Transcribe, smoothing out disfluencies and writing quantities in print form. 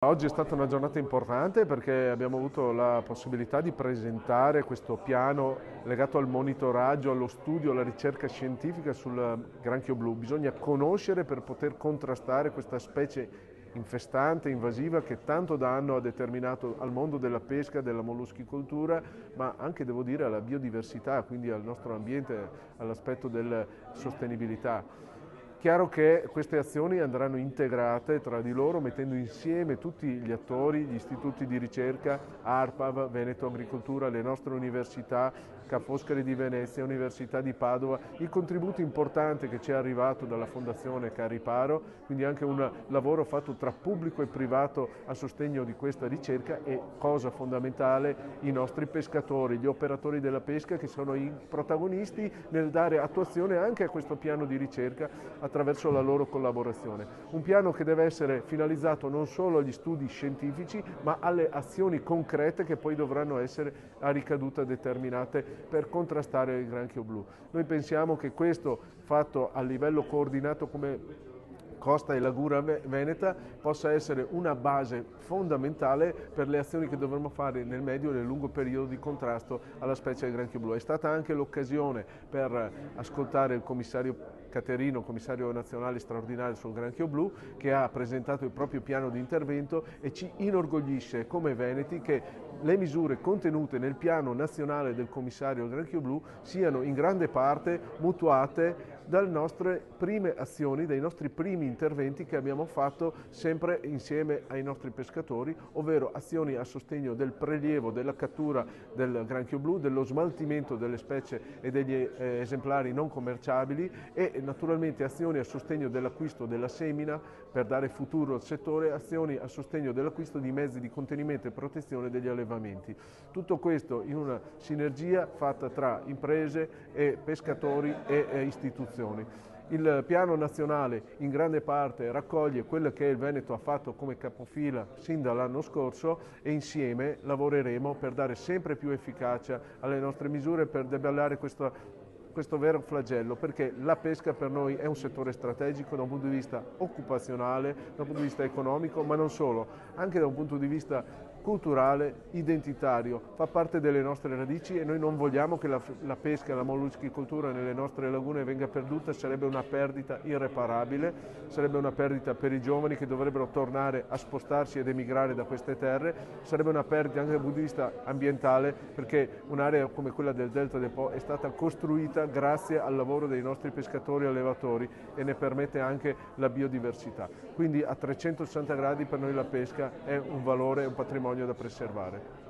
Oggi è stata una giornata importante perché abbiamo avuto la possibilità di presentare questo piano legato al monitoraggio, allo studio, alla ricerca scientifica sul granchio blu. Bisogna conoscere per poter contrastare questa specie infestante, invasiva, che tanto danno ha determinato al mondo della pesca, della molluschicoltura, ma anche, devo dire, alla biodiversità, quindi al nostro ambiente, all'aspetto della sostenibilità. Chiaro che queste azioni andranno integrate tra di loro, mettendo insieme tutti gli attori, gli istituti di ricerca, ARPAV, Veneto Agricoltura, le nostre università, Ca' Foscari di Venezia, Università di Padova, il contributo importante che ci è arrivato dalla Fondazione Cariparo, quindi anche un lavoro fatto tra pubblico e privato a sostegno di questa ricerca e, cosa fondamentale, i nostri pescatori, gli operatori della pesca che sono i protagonisti nel dare attuazione anche a questo piano di ricerca attraverso la loro collaborazione. Un piano che deve essere finalizzato non solo agli studi scientifici, ma alle azioni concrete che poi dovranno essere a ricaduta determinate per contrastare il granchio blu. Noi pensiamo che questo, fatto a livello coordinato come Costa e Laguna Veneta, possa essere una base fondamentale per le azioni che dovremo fare nel medio e nel lungo periodo di contrasto alla specie del granchio blu. È stata anche l'occasione per ascoltare il commissario Caterino, commissario nazionale straordinario sul granchio blu, che ha presentato il proprio piano di intervento e ci inorgoglisce come veneti che le misure contenute nel piano nazionale del commissario al granchio blu siano in grande parte mutuate dalle nostre prime azioni, dai nostri primi interventi che abbiamo fatto sempre insieme ai nostri pescatori, ovvero azioni a sostegno del prelievo, della cattura del granchio blu, dello smaltimento delle specie e degli esemplari non commerciabili e naturalmente azioni a sostegno dell'acquisto della semina per dare futuro al settore, azioni a sostegno dell'acquisto di mezzi di contenimento e protezione degli allevamenti. Tutto questo in una sinergia fatta tra imprese e pescatori e istituzioni. Il piano nazionale in grande parte raccoglie quello che il Veneto ha fatto come capofila sin dall'anno scorso e insieme lavoreremo per dare sempre più efficacia alle nostre misure per debellare questo vero flagello, perché la pesca per noi è un settore strategico da un punto di vista occupazionale, da un punto di vista economico, ma non solo, anche da un punto di vista culturale, identitario, fa parte delle nostre radici e noi non vogliamo che la pesca e la molluschicoltura nelle nostre lagune venga perduta, sarebbe una perdita irreparabile, sarebbe una perdita per i giovani che dovrebbero tornare a spostarsi ed emigrare da queste terre, sarebbe una perdita anche dal punto di vista ambientale perché un'area come quella del Delta del Po è stata costruita grazie al lavoro dei nostri pescatori e allevatori e ne permette anche la biodiversità. Quindi a 360 gradi per noi la pesca è un valore, è un patrimonio da preservare.